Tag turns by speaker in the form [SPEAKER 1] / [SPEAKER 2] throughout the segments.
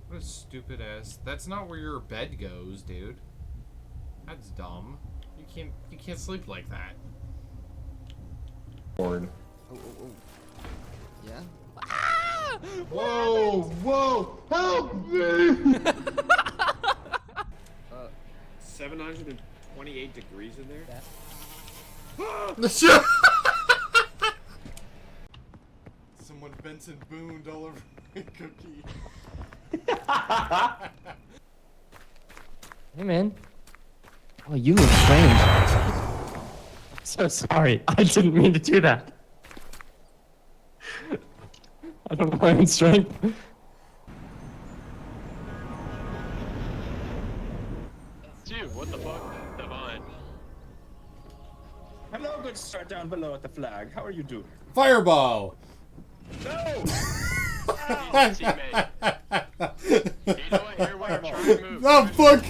[SPEAKER 1] What a stupid ass. That's not where your bed goes, dude. That's dumb. You can't sleep like that.
[SPEAKER 2] Oh.
[SPEAKER 3] Yeah?
[SPEAKER 2] Whoa! Whoa! Help me!
[SPEAKER 4] 728 degrees in there?
[SPEAKER 1] Someone Benson Booned all over my cookie.
[SPEAKER 3] Hey, man. Oh, you look strange. So sorry. I didn't mean to do that. I don't know my own strength.
[SPEAKER 5] Dude, what the fuck? Divine.
[SPEAKER 6] Hello, good sir down below at the flag. How are you doing?
[SPEAKER 1] Fireball!
[SPEAKER 6] No!
[SPEAKER 5] Teammate. You know what? Here we are trying to move.
[SPEAKER 1] Oh, fuck!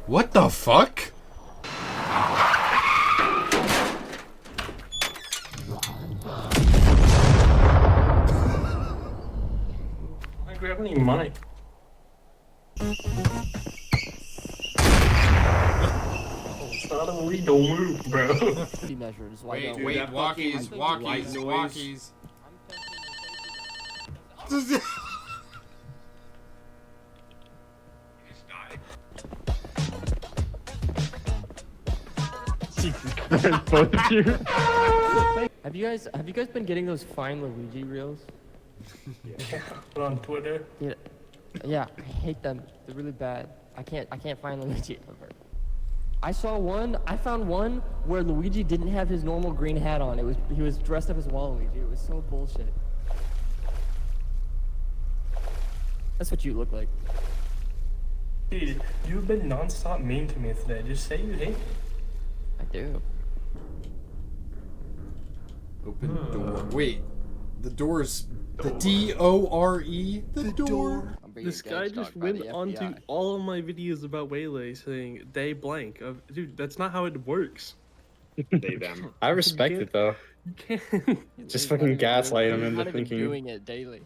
[SPEAKER 1] What the fuck?
[SPEAKER 7] I grab any money. It's not a legal move, bro.
[SPEAKER 3] Measures.
[SPEAKER 1] Wait,
[SPEAKER 4] Dude,
[SPEAKER 1] wait,
[SPEAKER 4] that
[SPEAKER 1] walkies,
[SPEAKER 4] fucking
[SPEAKER 1] walkies,
[SPEAKER 4] light noise.
[SPEAKER 1] walkies.
[SPEAKER 3] Both of you. Have you guys been getting those Find Luigi reels?
[SPEAKER 7] Yeah, put on Twitter.
[SPEAKER 3] Yeah, I hate them. They're really bad. I can't find Luigi ever. I found one where Luigi didn't have his normal green hat on. He was dressed up as Waluigi. It was so bullshit. That's what you look like.
[SPEAKER 7] Dude, you've been non-stop mean to me today. Just say you hate me.
[SPEAKER 3] I do.
[SPEAKER 1] Open door. Wait, the door's the D-O-R-E. The door.
[SPEAKER 8] This guy just went onto all of my videos about Waylay saying day blank. Dude, that's not how it works.
[SPEAKER 4] They them.
[SPEAKER 2] I respect it though.
[SPEAKER 8] You can't.
[SPEAKER 2] Just fucking gaslight him into
[SPEAKER 3] Not even
[SPEAKER 2] thinking.
[SPEAKER 3] doing it daily.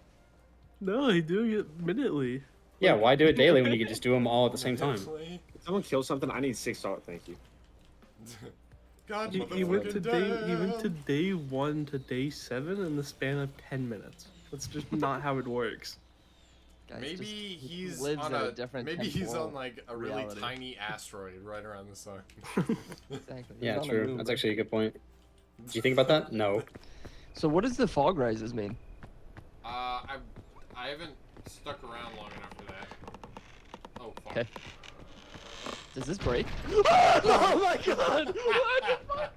[SPEAKER 8] No, he's doing it minutely.
[SPEAKER 2] Yeah, why do it daily when you could just do them all at the same time?
[SPEAKER 4] If someone kills something, I need $6. Thank you.
[SPEAKER 1] God,
[SPEAKER 8] He went to day 1 to day 7 in the span of 10 minutes. That's just not how it works.
[SPEAKER 3] Guys,
[SPEAKER 1] Maybe
[SPEAKER 3] just
[SPEAKER 1] he's
[SPEAKER 3] lives
[SPEAKER 1] on
[SPEAKER 3] in
[SPEAKER 1] a
[SPEAKER 3] different
[SPEAKER 1] maybe he's
[SPEAKER 3] temporal
[SPEAKER 1] on like a really
[SPEAKER 3] reality.
[SPEAKER 1] tiny asteroid right around the sun.
[SPEAKER 3] Exactly.
[SPEAKER 2] Yeah,
[SPEAKER 3] He's on the
[SPEAKER 2] true.
[SPEAKER 3] moon.
[SPEAKER 2] That's actually a good point. Do you think about that? No.
[SPEAKER 3] So what does the fog rises mean?
[SPEAKER 1] I haven't stuck around long enough for that. Oh fuck.
[SPEAKER 3] Okay. Does this break? Oh my god! What the fuck?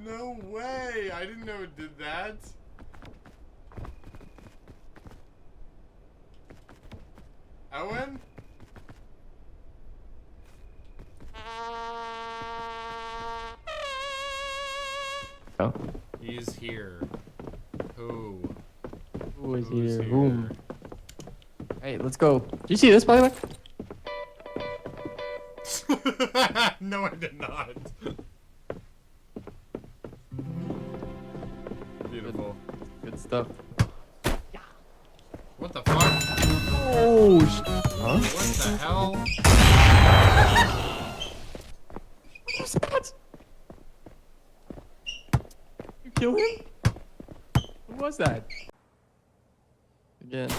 [SPEAKER 1] No way! I didn't know it did that. Owen?
[SPEAKER 3] Oh.
[SPEAKER 1] He's here. Who?
[SPEAKER 3] Who is
[SPEAKER 1] Who's
[SPEAKER 3] here?
[SPEAKER 1] here?
[SPEAKER 3] Whom? Hey, let's go. Did you see this, by the way?
[SPEAKER 1] No, I did not. Beautiful.
[SPEAKER 3] Good stuff.
[SPEAKER 1] What the fuck?
[SPEAKER 3] Oh, huh?
[SPEAKER 1] What the hell?
[SPEAKER 3] What was that? You kill him? What was that? Again.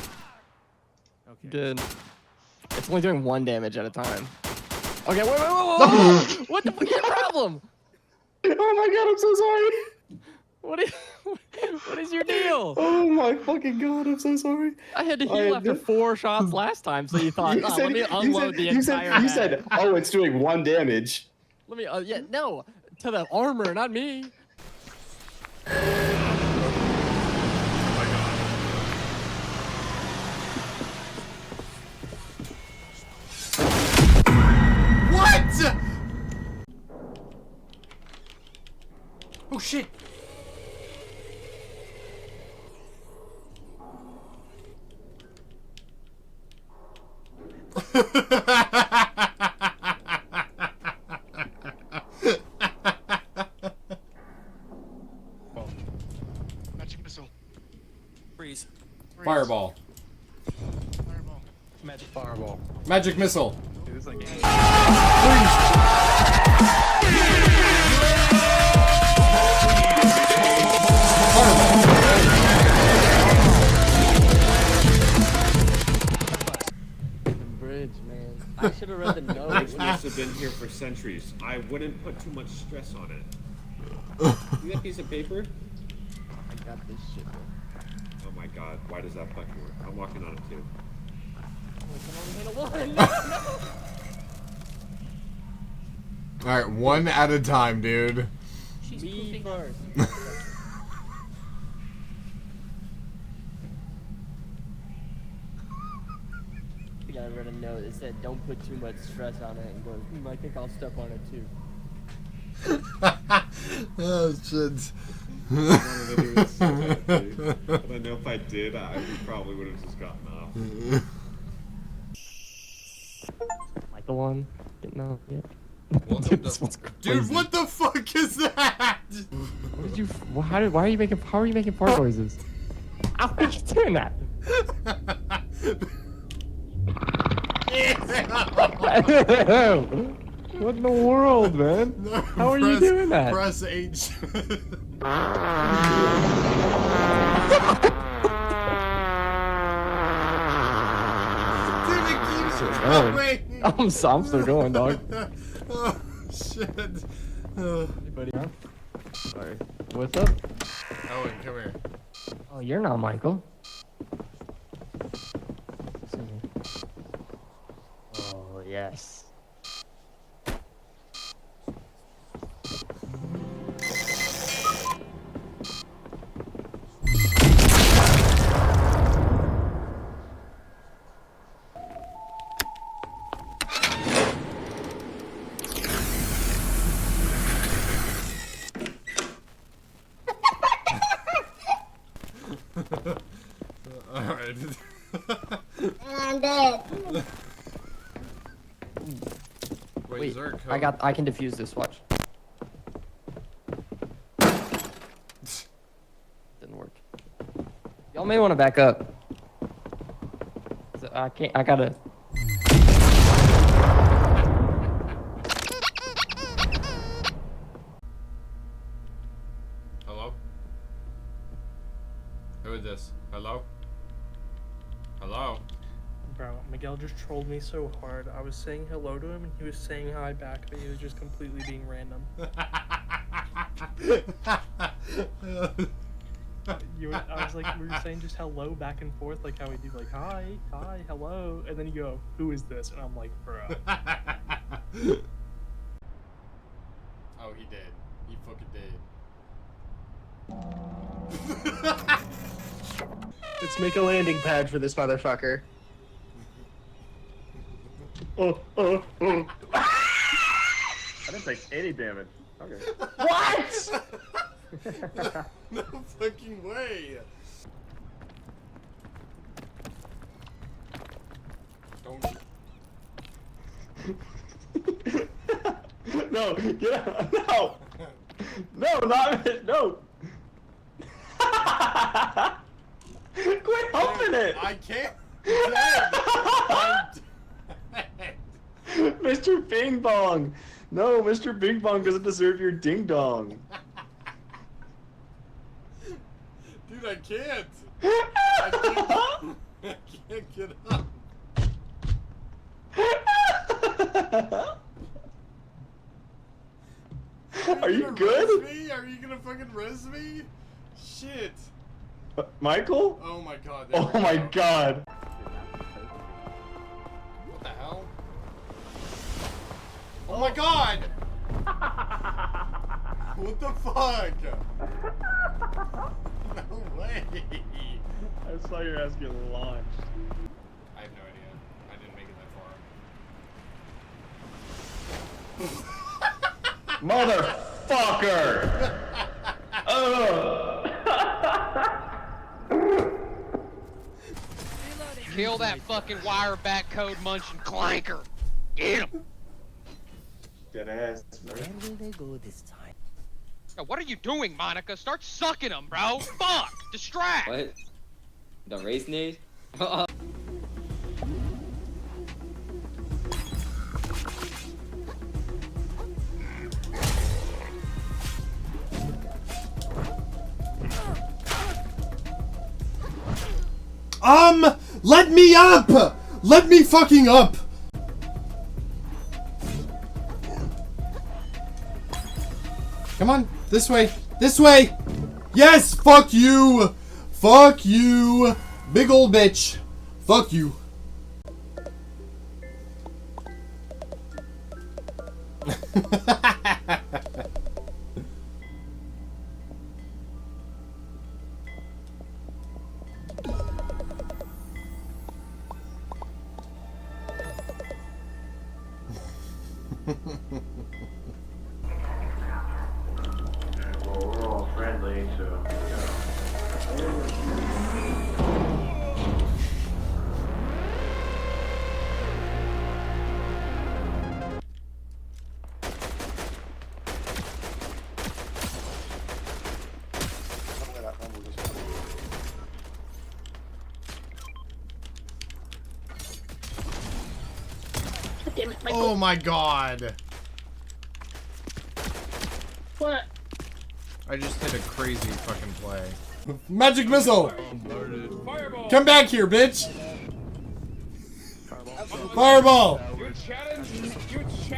[SPEAKER 1] Okay.
[SPEAKER 3] Good. It's only doing 1 damage at a time. Okay, wait. What the fuck is your problem?
[SPEAKER 2] Oh my god, I'm so sorry.
[SPEAKER 3] What is your deal?
[SPEAKER 2] Oh my fucking god, I'm so sorry.
[SPEAKER 3] I had to heal after 4 shots last time, so you thought,
[SPEAKER 2] You
[SPEAKER 3] oh,
[SPEAKER 2] said-
[SPEAKER 3] let me
[SPEAKER 2] you
[SPEAKER 3] unload
[SPEAKER 2] said-
[SPEAKER 3] the
[SPEAKER 2] you
[SPEAKER 3] entire
[SPEAKER 2] said, you
[SPEAKER 3] bag.
[SPEAKER 2] said, oh, it's doing 1 damage.
[SPEAKER 3] Let me, yeah, no, to the armor, not me.
[SPEAKER 1] What? Oh shit!
[SPEAKER 5] Magic missile.
[SPEAKER 9] Freeze.
[SPEAKER 1] Fireball.
[SPEAKER 5] Fireball.
[SPEAKER 9] Magic fireball.
[SPEAKER 1] Magic missile.
[SPEAKER 9] Dude, this is like
[SPEAKER 3] The bridge, man. I should have read the note.
[SPEAKER 4] Bridge must have been here for centuries. I wouldn't put too much stress on it. See that piece of paper?
[SPEAKER 3] I got this shit, bro.
[SPEAKER 4] Oh my god, why does that fucking work? I'm walking on it too.
[SPEAKER 1] Alright, one at a time, dude.
[SPEAKER 3] Me first. I think I read a note that said, don't put too much stress on it, and goes, I think I'll step on it too.
[SPEAKER 1] Oh, shit.
[SPEAKER 4] I wanted to do it so bad, dude. But I know if I did, I probably would have just gotten off.
[SPEAKER 3] Like the one? Getting out, yeah.
[SPEAKER 1] Welcome
[SPEAKER 3] This
[SPEAKER 1] to...
[SPEAKER 3] one's
[SPEAKER 1] Dude,
[SPEAKER 3] crazy.
[SPEAKER 1] what the fuck is that?
[SPEAKER 3] What did you? How are you making? How are you making fart noises? How are you doing that? What in the world, man? How are you doing that?
[SPEAKER 1] Press H. Dude, it keeps going.
[SPEAKER 3] I'm still going, dog.
[SPEAKER 1] Oh, shit.
[SPEAKER 3] Anybody? Huh? Sorry. What's up?
[SPEAKER 1] Owen, come here.
[SPEAKER 3] Oh, you're not Michael. Oh yes.
[SPEAKER 1] Alright.
[SPEAKER 10] I'm dead.
[SPEAKER 1] Wait,
[SPEAKER 3] Wait,
[SPEAKER 1] is there a code?
[SPEAKER 3] I can defuse this. Watch. Didn't work. Y'all may want to back up. So I can't. I gotta.
[SPEAKER 1] Hello? Who is this? Hello? Hello?
[SPEAKER 8] Bro, Miguel just trolled me so hard. I was saying hello to him and he was saying hi back, but he was just completely being random. I was like, we were saying just hello back and forth, like how we do, like hi, hello, and then you go, who is this? And I'm like, bro.
[SPEAKER 1] Oh, he did. He fucking did.
[SPEAKER 2] Let's make a landing pad for this motherfucker.
[SPEAKER 6] I didn't take any damage. Okay.
[SPEAKER 2] What?
[SPEAKER 1] No fucking way. Don't.
[SPEAKER 2] No, get out. No. No, not it. No. Quit humping it.
[SPEAKER 1] I can't. Dead. I'm dead.
[SPEAKER 2] Mr. Bing Bong. No, Mr. Bing Bong doesn't deserve your ding dong.
[SPEAKER 1] Dude, I can't. I can't get up.
[SPEAKER 2] Are you
[SPEAKER 1] gonna
[SPEAKER 2] good?
[SPEAKER 1] res me? Are you gonna fucking res me? Shit.
[SPEAKER 2] Michael?
[SPEAKER 1] Oh my god. there
[SPEAKER 2] Oh
[SPEAKER 1] we
[SPEAKER 2] my
[SPEAKER 1] go.
[SPEAKER 2] god.
[SPEAKER 1] What the hell? Oh my god! What the fuck? No way.
[SPEAKER 2] I saw your ass get launched.
[SPEAKER 1] I have no idea. I didn't make it that far.
[SPEAKER 2] Motherfucker!
[SPEAKER 5] Kill that fucking wire back code munching clanker. Get him.
[SPEAKER 2] Dead ass, man.
[SPEAKER 11] Where will they go this time?
[SPEAKER 5] Now, what are you doing, Monica? Start sucking them, bro. Fuck. Distract.
[SPEAKER 12] What? The race nade?
[SPEAKER 13] Let me up! Let me fucking up! Come on, this way, this way! Yes, fuck you! Fuck you! Big ol' bitch! Fuck you!
[SPEAKER 6] Well, we're all friendly, so,
[SPEAKER 10] Damn it,
[SPEAKER 1] Oh my god.
[SPEAKER 10] What?
[SPEAKER 1] I just hit a crazy fucking play.
[SPEAKER 13] Magic missile! Come back here, bitch! Fireball!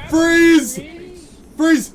[SPEAKER 13] Freeze! Freeze!